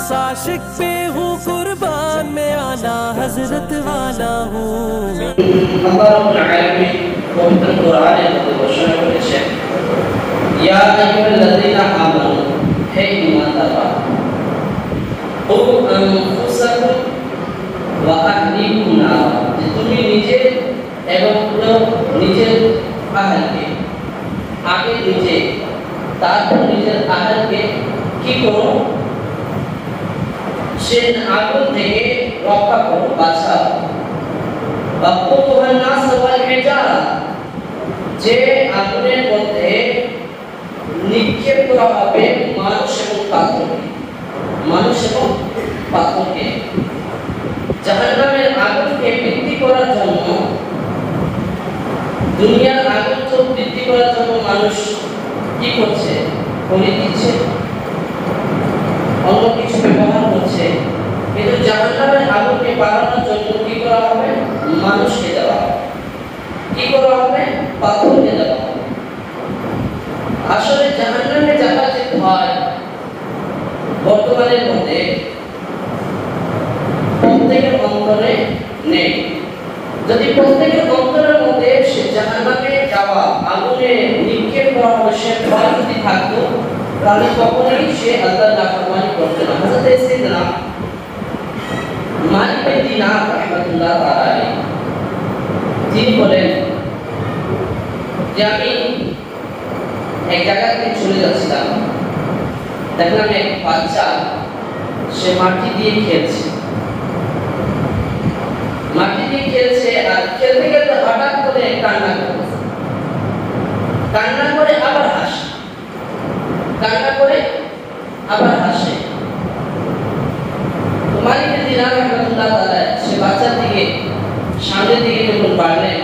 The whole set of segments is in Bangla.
जिस आशिक पे हूँ कुर्बान में आना हजरत वाला हूँ। अल्लाह रब्बुल आलमीन पवित्र कुरान में घोषणा करेছেন या अय्युहल्लज़ीना आमनू हे ईमानदार ও আনফুসাকুম ওয়া আহলিকুম নার যে তুমি নিজে এবং নিজের আহলকে আগে নিজে তারপর নিজের আহলকে কি করো সে আগুন থেকে রক্ষা করো বাঁচাও ওয়াকুদুহান নাস ওয়াল হিজারা যে আগুনের মধ্যে নিক্ষেপ করা হবে মানুষ এবং পাথরকে জাহান্নামের আগুনকে বৃদ্ধি করার জন্য দুনিয়ার আগুন তো বৃদ্ধি করার জন্য মানুষ কি করছে করে দিচ্ছে অন্য কিছু ব্যবহার করছে কিন্তু জাহান্নামের আগুনকে বাড়ানোর জন্য কি করা হবে মানুষকে দেওয়া হবে কি করা হবে পাথরকে দেওয়া হবে আসলে জাহান্নামে যাওয়া যে হয় বর্তমানের মধ্যে প্রত্যেকের অন্তরে নেই যদি প্রত্যেকের অন্তরের মধ্যে সে জাহান্নামে যাওয়া আগুনে নিক্ষেপ করা হবে সে ভয় যদি থাকতো তাহলে কখনোই সে আল্লাহর নাফরমানি করতো না। হযরত সাইয়েদনা মালিক বিন দিনার রাহমাতুল্লাহ তাআলা তিনি বলেন যে আমি এক জায়গা থেকে চলে যাচ্ছিলাম দেখলাম এক বাচ্চা সে মাটি দিয়ে খেলছে আর খেলতে খেলতে হঠাৎ করে কান্না করে আবার হাসে তো মালিক বিন দিনার রাহমাতুল্লাহ তাআলা সে বাচ্চার দিকে সামনের দিকে যখন বাড়লেন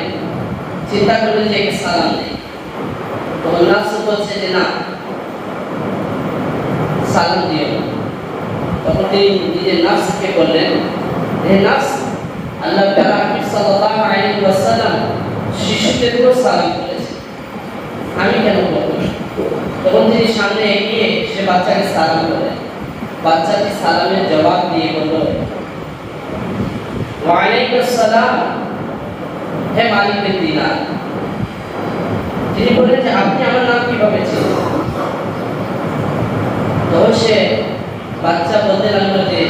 চিন্তা করলেন যে একে সালাম দেয় তখন নাফস বলছে যে না সালাম দিও তখন তিনি নিজের নাফসকে বললেন হে নাফস আল্লাহ তাআলা সাল্লাল্লাহু আলাইহি ওয়াসাল্লাম শিশুদেরকেও সালাম করেছেন আমি কেন বলবো তখন তিনি সামনে এগিয়ে সে বাচ্চাকে সালাম করলেন বাচ্চাটি সালামের জবাব দিয়ে বলল ওয়া আলাইকুম সালাম হে মালিক বিন দিনার তিনি বললেন যে আপনি আমার নাম কিভাবে চেনেন তো সে বাচ্চা বলতে লাগলো যে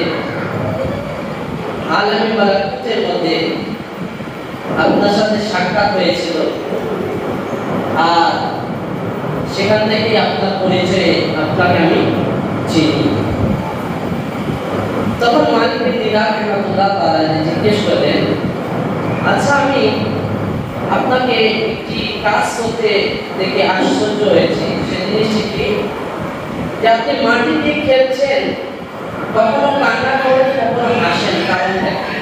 আলামী মালাকুতের মধ্যে আপনার সাথে সাক্ষাৎ হয়েছিল আর সেখান থেকে আপনার পরিচয়ে আপনাকে আমি চিনি তখন মালিক বিন দিনার রাহমাতুল্লাহ তাআলা জিজ্ঞেস করলেন আচ্ছা আমি আপনাকে একটি কাজ করতে দেখে আশ্চর্য হয়েছে সে জিনিসটি কি যে আপনি মাটি দিয়ে খেলছেন কখনো কান্না করে কখনো হাসেন কারণটা কি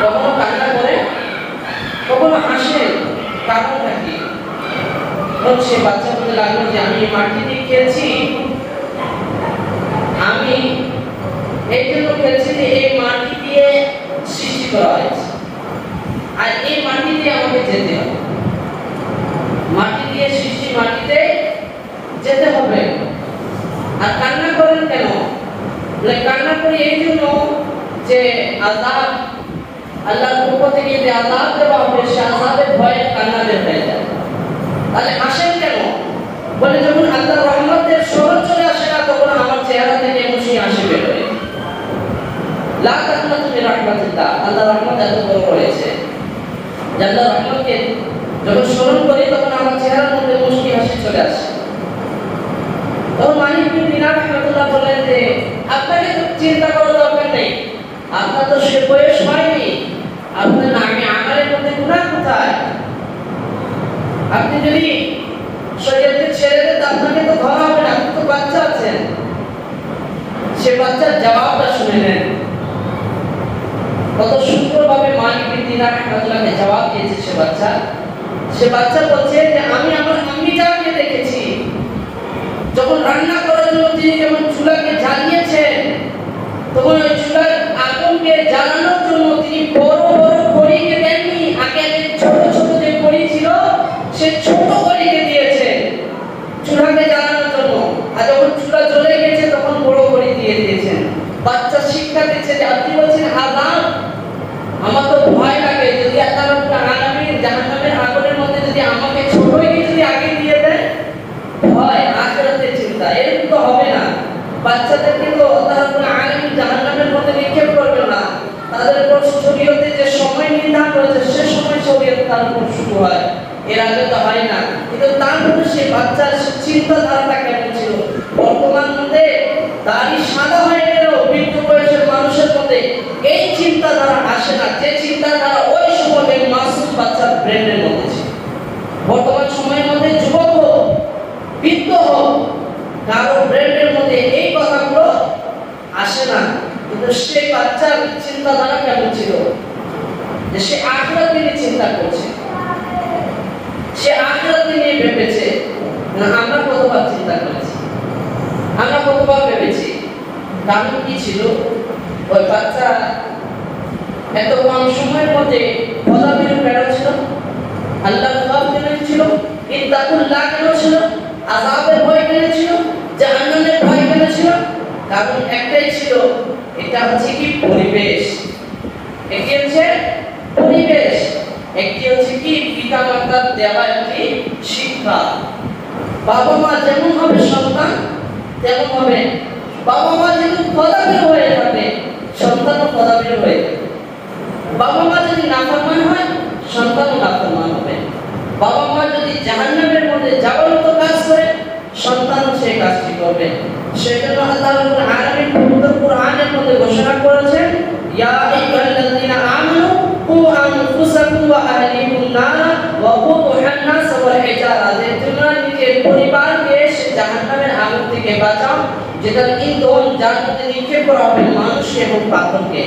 কখনো কান্না করে কখনো হাসেন কারণটা কি সে বাচ্চা বলতে লাগলো যে আমি মাটি দিয়ে খেলছি আমি এই জন্য খেলছি যে এই মাটি দিয়ে সৃষ্টি করা হয়েছে আর এই মাটি দিয়ে আমাকে যেতে হবে মাটি দিয়ে সৃষ্টি মাটিতে যেতে হবে আর কান্না করেন কেন কান্না করি এই জন্য যে আযাব আল্লাহর পক্ষ থেকে যে আযাব দেওয়া হবে সে আযাবের ভয়ে কান্না বের হয়ে যায় তাহলে হাসেন কেন বলে যখন আল্লাহর রহমতের স্মরণ চলে আসে না তখন আমার চেহারা থেকে মুছি হাসি বের হয় লা তাকনাতু মির রাহমাতিল্লাহ আল্লাহর রহমত এত বড় রয়েছে যে আল্লাহর রহমতকে যখন স্মরণ করি তখন আমার চেহারার মধ্যে মুচকি হাসি চলে আসে তখন মালিক বিন দিনার রাহমাতুল্লাহ বলেন যে আপনাকে তো চিন্তা করার দরকার নেই আপনার তো সে বয়স হয়নি আপনার নামে আমারের মধ্যে গুনাহ কোথায় আপনি যদি শরীয়তে ছেড়ে দেন আপনাকে তো ধরা হবে না আপনি তো বাচ্চা আছেন সে বাচ্চার জবাবটা শুনে নেন কত সুন্দরভাবে মালিক বিন দিনার রাহমাতুল্লাহকে জবাব দিয়েছে সে বাচ্চা বলছে যে আমি আমার আম্মি জানকে দেখেছি যখন রান্না করার জন্য তিনি যখন চুলাকে জ্বালিয়েছেন তখন ওই চুলার আগুনকে জ্বালানোর জন্য তিনি বড় বড় কড়িকে দেননি আগে ছোট ছোট যে কড়ি ছিল সে ছোট কড়িকে দিয়েছে চুলাকে জ্বালানোর জন্য আর যখন চুলা জ্বলে গেছে তখন বড় কড়ি বাচ্চা শিক্ষা দিচ্ছে যে আপনি বলছেন আযাব, আমার তো ভয় লাগে যদি আল্লাহ রাব্বুল আলামিন জাহান্নামের আগুনের মধ্যে যদি আমাকে ছোটই যদি আগে দিয়ে দেয়, ভয় আখিরাতের চিন্তা, এরকম তো হবে না। বাচ্চাদেরকে তো আল্লাহ রাব্বুল আলামিন জাহান্নামের মধ্যে নিক্ষেপ করবে না, তাদের উপর শরীয়তে যে সময় নির্ধারণ করেছে সে সময় শরীয়ত তার উপর শুরু হয়, এর আগে তো হয় না। কিন্তু তারপরে সে বাচ্চার চিন্তাধারাটা কেমন ছিল? বর্তমান মধ্যে দাড়ি সাদা হয়ে গেলেও বৃদ্ধ বয়সের মানুষের মধ্যে এই চিন্তাধারা আসে না, যে চিন্তাধারা ওই সময় মাসুম বাচ্চার ব্রেনের মধ্যে ছিল। বর্তমান সময়ের মধ্যে যুবক হোক বৃদ্ধ হোক কারো ব্রেনের মধ্যে এই কথাগুলো আসে না। কিন্তু সেই বাচ্চার চিন্তাধারা কেমন ছিল? যে সে আখিরাত নিয়ে চিন্তা করছে, সে আখিরাত নিয়ে ভেবেছে। না আমরা কতবার চিন্তা করেছি, আমরা কতবার ভেবেছি। কারণ কি ছিল? ওই বাচ্চা এত কম সময়ের মধ্যে খোদাবির কেন ছিল, আল্লাহর ভয় কেন ছিল, ইত্তাকুল্লাহ কেন ছিল, আযাবের ভয় কেন ছিল, জাহান্নামের ভয় কেন ছিল? কারণ একটাই ছিল, এটা হচ্ছে কি পরিবেশ। একটি হচ্ছে পরিবেশ, একটি হচ্ছে কি পিতামাতার দেওয়া একটি শিক্ষা। বাবা মা যেমন হবে সন্তান তেমন হবে। বাবা মা যদি খোদাবির হয়ে থাকে সন্তানও খোদাবির হয়ে থাকে। বাবা মা যদি নাফরমান হয় সন্তানও নাফরমান হবে। বাবা মা যদি জাহান্নামের মধ্যে যাওয়ার মতো কাজ করে সন্তানও সেই কাজটি করবে। সেজন্য আল্লাহ রাব্বুল আলামিন পবিত্র কোরআনের মধ্যে ঘোষণা করেছেন, ইয়া আইয়ুহাল্লাযীনা আমানু কু আনফুসাকুম ওয়া আহলিকুম নারা ওয়া কুদুহান নাস ওয়াল হিজারা, যে তোমরা নিজের পরিবারকে জাহান্নামের আগুন থেকে বাঁচাও, যেটা ইন্ধন যার মধ্যে নিক্ষেপ করা হবে মানুষ এবং পাথরকে।